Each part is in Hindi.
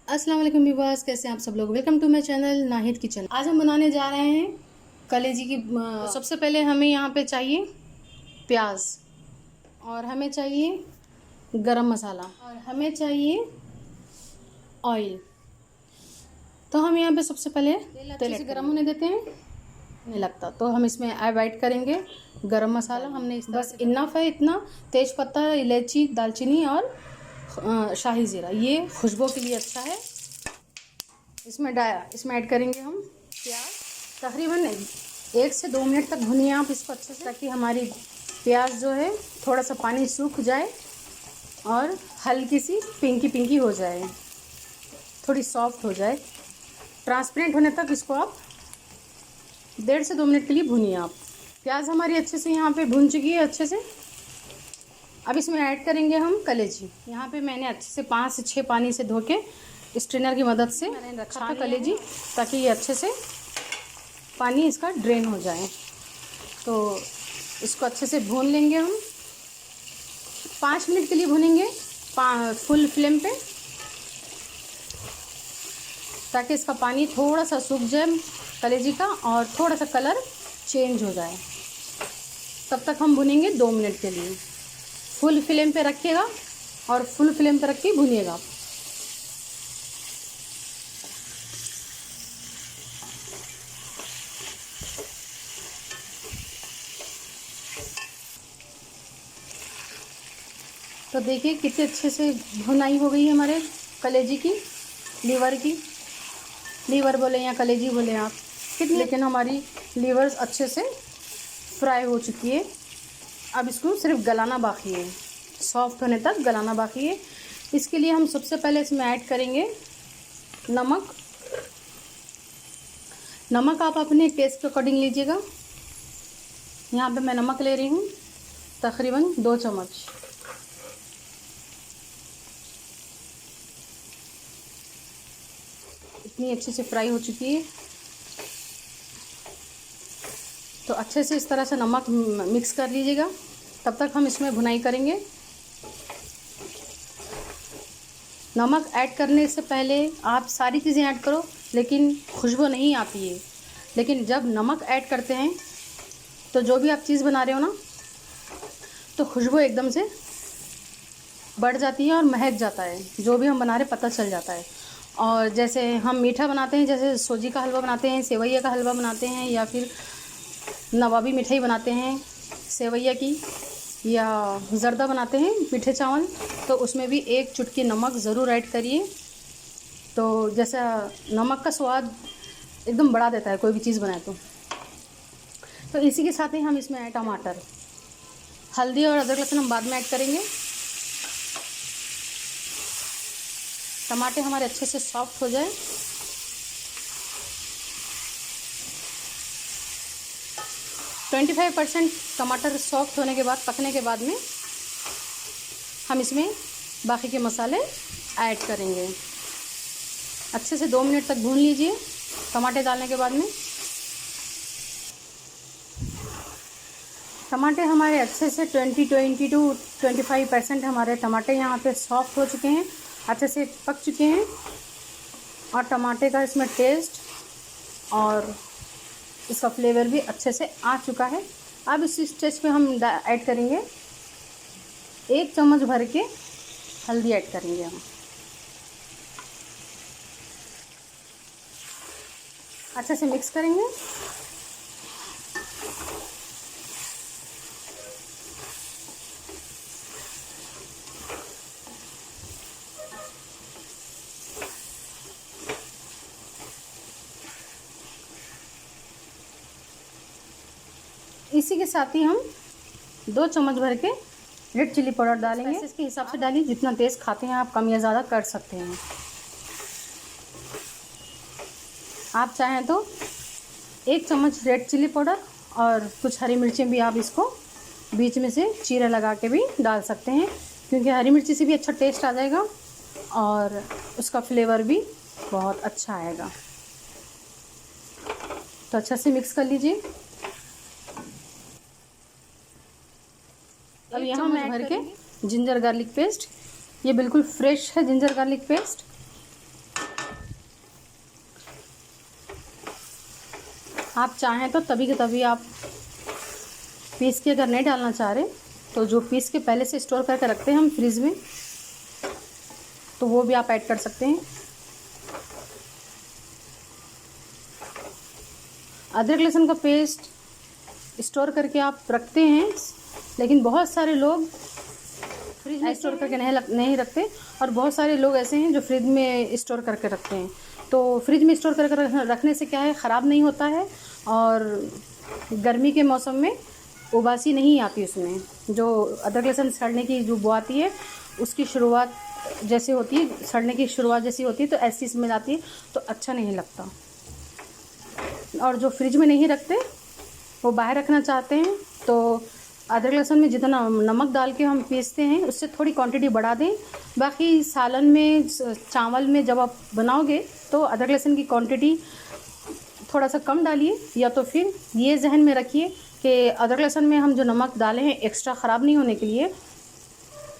अस्सलाम वालेकुम व्यूअर्स, कैसे हैं आप सब लोग। Welcome to my channel Nahid kitchen. आज हम बनाने जा रहे हैं कलेजी की। सबसे पहले हमें यहाँ पे चाहिए प्याज, और हमें चाहिए गरम मसाला, और हमें चाहिए ऑयल। तो हम यहाँ पे सबसे पहले तेल से गरम होने देते हैं। नहीं लगता तो हम इसमें ऐड करेंगे गरम मसाला। हमने बस इनफ है, इतना। तेज पत्ता, इलायची, दालचीनी और शाही ज़ीरा, ये खुशबू के लिए अच्छा है। इसमें ऐड करेंगे हम प्याज। तकरीबन 1 से 2 मिनट तक भुनिए आप इसको अच्छे से, ताकि हमारी प्याज जो है थोड़ा सा पानी सूख जाए और हल्की सी पिंकी हो जाए, थोड़ी सॉफ्ट हो जाए। ट्रांसपेरेंट होने तक इसको आप 1.5 से 2 मिनट के लिए भुनिए आप। प्याज हमारी अच्छे से यहाँ पे भुन चुकी है अच्छे से। अब इसमें ऐड करेंगे हम कलेजी। यहाँ पे मैंने अच्छे से 5 से 6 पानी से धो के स्ट्रेनर की मदद से मैंने रखा था कलेजी, ताकि ये अच्छे से पानी इसका ड्रेन हो जाए। तो इसको अच्छे से भून लेंगे हम। 5 मिनट के लिए भूनेंगे फुल फ्लेम पे, ताकि इसका पानी थोड़ा सा सूख जाए कलेजी का और थोड़ा सा कलर चेंज हो जाए। तब तक हम भुनेंगे 2 मिनट के लिए। फुल फ्लेम पे रखिएगा और फुल फ्लेम पे रख के भुनिएगा। तो देखिए कितने अच्छे से भुनाई हो गई है हमारे कलेजी की, लीवर बोले या कलेजी बोले आप कितनी, लेकिन हमारी लीवर्स अच्छे से फ्राई हो चुकी है। अब इसको सिर्फ गलाना बाकी है, सॉफ्ट होने तक गलाना बाकी है। इसके लिए हम सबसे पहले इसमें ऐड करेंगे नमक। नमक आप अपने टेस्ट के अकॉर्डिंग लीजिएगा। यहाँ पे मैं नमक ले रही हूँ तकरीबन 2 चम्मच। इतनी अच्छे से फ्राई हो चुकी है। तो अच्छे से इस तरह से नमक मिक्स कर लीजिएगा। तब तक हम इसमें भुनाई करेंगे। नमक ऐड करने से पहले आप सारी चीज़ें ऐड करो, लेकिन खुशबू नहीं आती है। लेकिन जब नमक ऐड करते हैं तो जो भी आप चीज़ बना रहे हो ना, तो खुशबू एकदम से बढ़ जाती है और महक जाता है। जो भी हम बना रहे पता चल जाता है। और जैसे हम मीठा बनाते हैं, जैसे सूजी का हलवा बनाते हैं, सेवैया का हलवा बनाते हैं, या फिर नवाबी मिठाई बनाते हैं सेवैया की, या जर्दा बनाते हैं मीठे चावल, तो उसमें भी 1 चुटकी नमक ज़रूर ऐड करिए। तो जैसा नमक का स्वाद एकदम बढ़ा देता है कोई भी चीज़ बनाए तो इसी के साथ ही हम इसमें ऐड टमाटर, हल्दी और अदरक लहसुन हम बाद में ऐड करेंगे। टमाटर हमारे अच्छे से सॉफ्ट हो जाए। ट्वेंटी 25% टमाटर सॉफ्ट होने के बाद, पकने के बाद में हम इसमें बाकी के मसाले ऐड करेंगे। अच्छे से 2 मिनट तक भून लीजिए टमाटर डालने के बाद में। टमाटर हमारे अच्छे से 20 to 25% हमारे टमाटर यहाँ पे सॉफ्ट हो चुके हैं, अच्छे से पक चुके हैं। और टमाटर का इसमें टेस्ट और इसका फ्लेवर भी अच्छे से आ चुका है। अब इस स्टेज पे हम ऐड करेंगे 1 चम्मच भर के हल्दी ऐड करेंगे हम। अच्छे से मिक्स करेंगे। इसी के साथ ही हम 2 चम्मच भर के रेड चिली पाउडर डालेंगे। इसके हिसाब से डालिए, जितना तेज़ खाते हैं आप कम या ज़्यादा कर सकते हैं। आप चाहें तो 1 चम्मच रेड चिली पाउडर और कुछ हरी मिर्चें भी आप इसको बीच में से चीरा लगा के भी डाल सकते हैं, क्योंकि हरी मिर्ची से भी अच्छा टेस्ट आ जाएगा और उसका फ्लेवर भी बहुत अच्छा आएगा। तो अच्छा से मिक्स कर लीजिए। अब यहाँ मैं भर के जिंजर गार्लिक पेस्ट, ये बिल्कुल फ्रेश है जिंजर गार्लिक पेस्ट। आप चाहें तो तभी के तभी आप पीस के अगर नहीं डालना चाह रहे तो जो पीस के पहले से स्टोर करके रखते हैं हम फ्रिज में, तो वो भी आप ऐड कर सकते हैं। अदरक लहसुन का पेस्ट स्टोर करके आप रखते हैं, लेकिन बहुत सारे लोग फ्रिज में स्टोर करके नहीं रखते, और बहुत सारे लोग ऐसे हैं जो फ्रिज में स्टोर करके रखते हैं। तो फ्रिज में स्टोर करके रखने से क्या है, ख़राब नहीं होता है, और गर्मी के मौसम में उबासी नहीं आती उसमें। जो अदरक लहसुन सड़ने की जो बो आती है, उसकी शुरुआत जैसे होती है, सड़ने की शुरुआत जैसी होती है, तो ऐसी स्मेल आती है, तो अच्छा नहीं लगता। और जो फ्रिज में नहीं रखते, वो बाहर रखना चाहते हैं, तो अदरक लहसुन में जितना नमक डाल के हम पीसते हैं उससे थोड़ी क्वांटिटी बढ़ा दें। बाकी सालन में, चावल में जब आप बनाओगे तो अदरक लहसुन की क्वांटिटी थोड़ा सा कम डालिए, या तो फिर ये जहन में रखिए कि अदरक लहसुन में हम जो नमक डाले हैं एक्स्ट्रा ख़राब नहीं होने के लिए,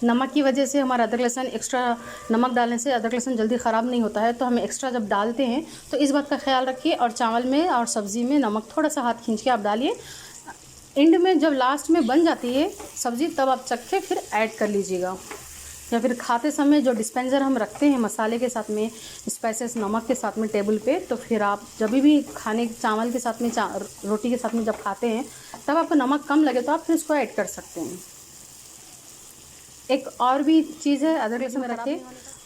नमक की वजह से हमारा अदरक लहसुन, एक्स्ट्रा नमक डालने से अदरक लहसुन जल्दी ख़राब नहीं होता है, तो हम एक्स्ट्रा जब डालते हैं तो इस बात का ख्याल रखिए। और चावल में और सब्ज़ी में नमक थोड़ा सा हाथ खींच के आप डालिए। एंड में जब लास्ट में बन जाती है सब्ज़ी, तब आप चख के फिर ऐड कर लीजिएगा, या फिर खाते समय जो डिस्पेंसर हम रखते हैं मसाले के साथ में, स्पाइसेस नमक के साथ में टेबल पे, तो फिर आप जब भी खाने चावल के साथ में, रोटी के साथ में जब खाते हैं, तब आपको नमक कम लगे तो आप फिर इसको ऐड कर सकते हैं। एक और भी चीज़ है, अदरक लहसुन में रखे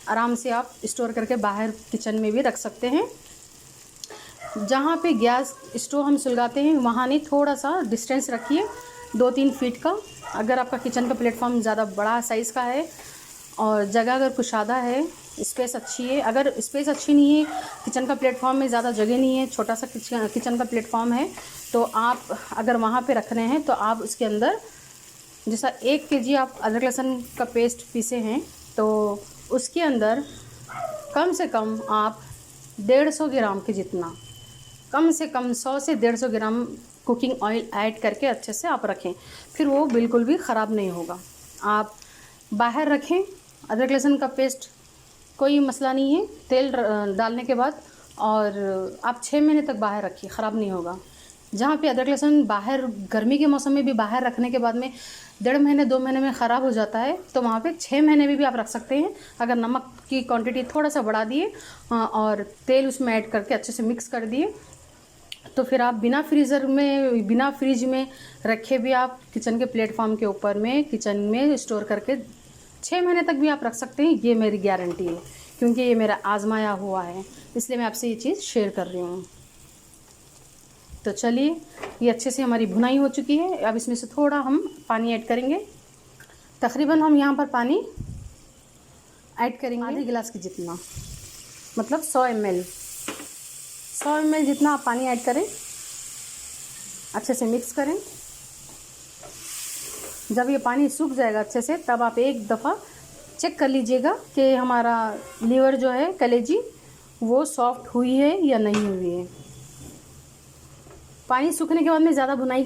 आराम से आप स्टोर करके बाहर किचन में भी रख सकते हैं। जहाँ पे गैस स्टोव हम सुलगाते हैं वहाँ नहीं, थोड़ा सा डिस्टेंस रखिए 2-3 फीट का। अगर आपका किचन का प्लेटफॉर्म ज़्यादा बड़ा साइज़ का है और जगह अगर कुशादा है, स्पेस अच्छी है, अगर स्पेस अच्छी नहीं है, किचन का प्लेटफॉर्म में ज़्यादा जगह नहीं है, छोटा सा किचन का प्लेटफॉर्म है, तो आप अगर वहाँ पे रख रहे हैं तो आप उसके अंदर जैसा 1 kg आप अदरक लहसुन का पेस्ट पीसे हैं, तो उसके अंदर कम से कम आप 150 ग्राम के जितना, कम से कम 100 से 150 ग्राम कुकिंग ऑयल ऐड करके अच्छे से आप रखें, फिर वो बिल्कुल भी ख़राब नहीं होगा। आप बाहर रखें अदरक लहसुन का पेस्ट, कोई मसला नहीं है तेल डालने के बाद, और आप 6 महीने तक बाहर रखिए, ख़राब नहीं होगा। जहाँ पे अदरक लहसुन बाहर गर्मी के मौसम में भी बाहर रखने के बाद में 1.5 महीने 2 महीने में ख़राब हो जाता है, तो वहाँ पे 6 महीने में भी आप रख सकते हैं, अगर नमक की क्वांटिटी थोड़ा सा बढ़ा दिए और तेल उसमें ऐड करके अच्छे से मिक्स कर दिए, तो फिर आप बिना फ्रिज में रखे भी आप किचन के प्लेटफॉर्म के ऊपर में किचन में स्टोर करके 6 महीने तक भी आप रख सकते हैं। ये मेरी गारंटी है, क्योंकि ये मेरा आजमाया हुआ है, इसलिए मैं आपसे ये चीज़ शेयर कर रही हूँ। तो चलिए, ये अच्छे से हमारी भुनाई हो चुकी है। अब इसमें से थोड़ा हम पानी ऐड करेंगे। तकरीबन हम यहाँ पर पानी ऐड करेंगे आधे गिलास के जितना, मतलब 100 ml जितना आप पानी ऐड करें, अच्छे से मिक्स करें। जब ये पानी सूख जाएगा अच्छे से, तब आप एक दफ़ा चेक कर लीजिएगा कि हमारा लीवर जो है, कलेजी, वो सॉफ्ट हुई है या नहीं हुई है। पानी सूखने के बाद में ज़्यादा भुनाई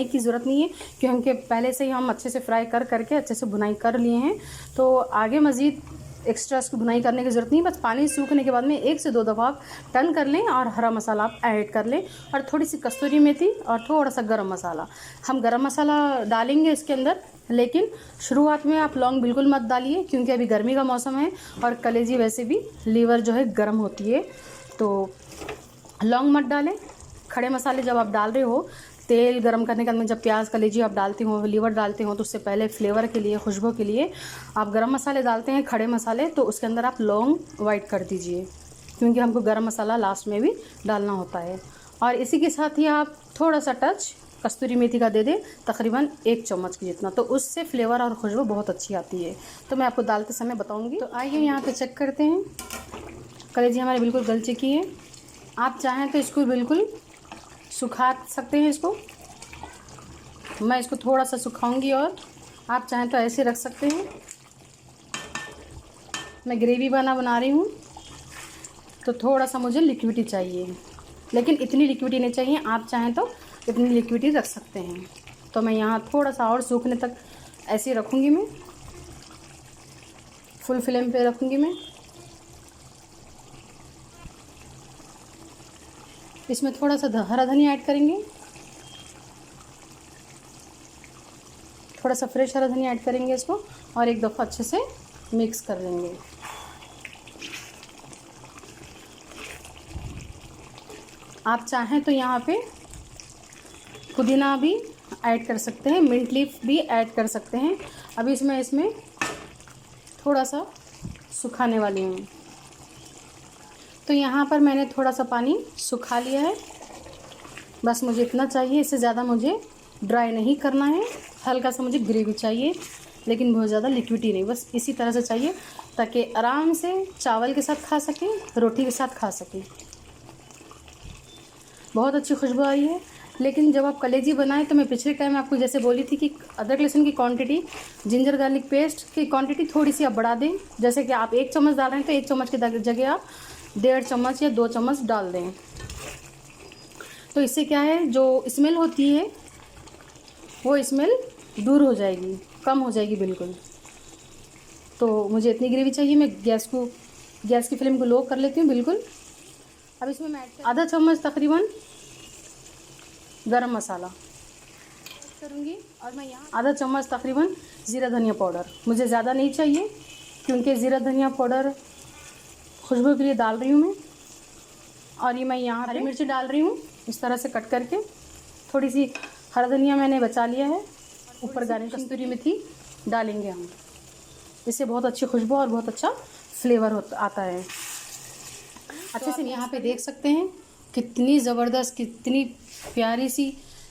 की ज़रूरत नहीं है, क्योंकि पहले से ही हम अच्छे से फ्राई करके अच्छे से भुनाई कर लिए हैं, तो आगे मज़ीद एक्स्ट्रा इसकी भुनाई करने की ज़रूरत नहीं। बस पानी सूखने के बाद में 1 से 2 दफ़ा आप टर्न कर लें और हरा मसाला आप ऐड कर लें, और थोड़ी सी कस्तूरी मेथी और थोड़ा सा गरम मसाला। हम गरम मसाला डालेंगे इसके अंदर, लेकिन शुरुआत में आप लौंग बिल्कुल मत डालिए, क्योंकि अभी गर्मी का मौसम है और कलेजी वैसे भी लीवर जो है गर्म होती है, तो लौंग मत डालें। खड़े मसाले जब आप डाल रहे हो, तेल गरम करने के बाद में जब प्याज कलेजी आप डालते हो, लीवर डालते हो, तो उससे पहले फ्लेवर के लिए, खुशबू के लिए आप गरम मसाले डालते हैं, खड़े मसाले, तो उसके अंदर आप लौंग वाइट कर दीजिए, क्योंकि हमको गरम मसाला लास्ट में भी डालना होता है। और इसी के साथ ही आप थोड़ा सा टच कस्तूरी मेथी का दे दें, तकरीबन 1 चम्मच की जितना, तो उससे फ्लेवर और खुशबू बहुत अच्छी आती है। तो मैं आपको डालते समय बताऊँगी। तो आइए यहाँ पर चेक करते हैं। कलेजी हमारी बिल्कुल गल चुकी है। आप चाहें तो इसको बिल्कुल सुखा सकते हैं, इसको मैं इसको थोड़ा सा सुखाऊंगी, और आप चाहें तो ऐसे रख सकते हैं। मैं ग्रेवी बना रही हूँ, तो थोड़ा सा मुझे लिक्विडी चाहिए, लेकिन इतनी लिक्विडी नहीं चाहिए। आप चाहें तो इतनी लिक्विडी रख सकते हैं। तो मैं यहाँ थोड़ा सा और सूखने तक ऐसे रखूँगी, मैं फुल फ्लेम पे रखूँगी मैं। इसमें थोड़ा सा हरा धनिया ऐड करेंगे, थोड़ा सा फ्रेश हरा धनिया ऐड करेंगे इसको, और एक दफ़ा अच्छे से मिक्स कर लेंगे। आप चाहें तो यहाँ पे पुदीना भी ऐड कर सकते हैं, मिंट लीफ भी ऐड कर सकते हैं। अभी इसमें थोड़ा सा सुखाने वाली हूँ। तो यहाँ पर मैंने थोड़ा सा पानी सुखा लिया है, बस मुझे इतना चाहिए, इससे ज़्यादा मुझे ड्राई नहीं करना है। हल्का सा मुझे ग्रेवी चाहिए, लेकिन बहुत ज़्यादा लिक्विडी नहीं, बस इसी तरह से चाहिए ताकि आराम से चावल के साथ खा सकें, रोटी के साथ खा सकें। बहुत अच्छी खुशबू आ रही है। लेकिन जब आप कलेजी बनाएं तो मैं पिछले टाइम आपको जैसे बोली थी कि अदरक लहसुन की क्वांटिटी, जिंजर गार्लिक पेस्ट की क्वांटिटी थोड़ी सी आप बढ़ा दें। जैसे कि आप 1 चम्मच डाल रहे हैं तो 1 चम्मच की जगह आप 1.5 चम्मच या 2 चम्मच डाल दें। तो इससे क्या है, जो स्मेल होती है वो स्मेल दूर हो जाएगी, कम हो जाएगी बिल्कुल। तो मुझे इतनी ग्रेवी चाहिए। मैं गैस की फ्लेम को लो कर लेती हूँ बिल्कुल। अब इसमें मैं आधा चम्मच तकरीबन गरम मसाला करूँगी, और मैं यहाँ आधा चम्मच तकरीबन ज़ीरा धनिया पाउडर, मुझे ज़्यादा नहीं चाहिए क्योंकि ज़ीरा धनिया पाउडर खुशबू के लिए डाल रही हूँ मैं। और ये मैं यहाँ हरी मिर्ची डाल रही हूँ इस तरह से कट करके। थोड़ी सी हरा धनिया मैंने बचा लिया है, ऊपर गार्निश कस्तूरी मेथी डालेंगे हम। इससे बहुत अच्छी खुशबू और बहुत अच्छा फ्लेवर आता है। अच्छे से यहाँ पे देख सकते हैं कितनी ज़बरदस्त, कितनी प्यारी सी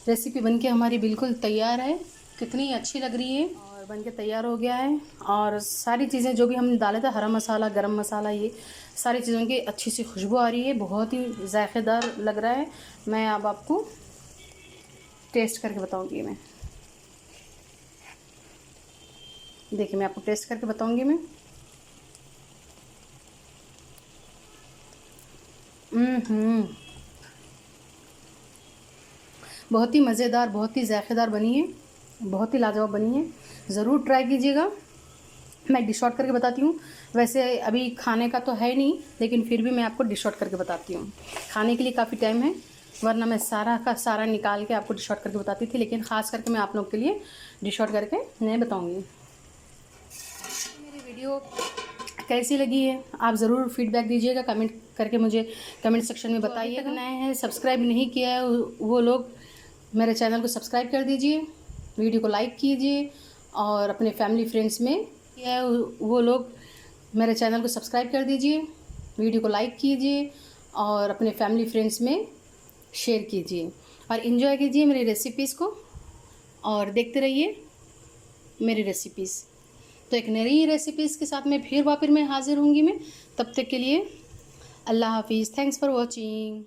रेसिपी बनके हमारी बिल्कुल तैयार है। कितनी अच्छी लग रही है और बनके तैयार हो गया है। और सारी चीज़ें जो भी हमने डाले थे, हरा मसाला, गरम मसाला, ये सारी चीज़ों की अच्छी सी खुशबू आ रही है, बहुत ही जायकेदार लग रहा है। मैं अब आपको टेस्ट करके बताऊँगी। मैं देखिए, मैं आपको टेस्ट करके बताऊँगी। मैं बहुत ही मज़ेदार, बहुत ही जायकेदार बनी है, बहुत ही लाजवाब बनी है। ज़रूर ट्राई कीजिएगा। मैं डिश आउट करके बताती हूँ। वैसे अभी खाने का तो है नहीं, लेकिन फिर भी मैं आपको डिश आउट करके बताती हूँ। खाने के लिए काफ़ी टाइम है, वरना मैं सारा का सारा निकाल के आपको डिश आउट करके बताती थी, लेकिन ख़ास करके मैं आप लोग के लिए डिश आउट करके नहीं बताऊँगी। मेरी वीडियो कैसी लगी है आप ज़रूर फीडबैक दीजिएगा, कमेंट करके मुझे कमेंट सेक्शन में बताइए। नए हैं, सब्सक्राइब नहीं किया है वो लोग मेरे चैनल को सब्सक्राइब कर दीजिए, वीडियो को लाइक कीजिए, और अपने फैमिली फ्रेंड्स में किया है वो लोग मेरे चैनल को सब्सक्राइब कर दीजिए, वीडियो को लाइक कीजिए, और अपने फैमिली फ्रेंड्स में शेयर कीजिए, और इन्जॉय कीजिए मेरी रेसिपीज़ को, और देखते रहिए मेरी रेसिपीज़। तो एक नई रेसिपीज़ के साथ मैं फिर वापस मैं हाज़िर होंगी। मैं तब तक के लिए अल्लाह हाफिज़। Thanks for watching.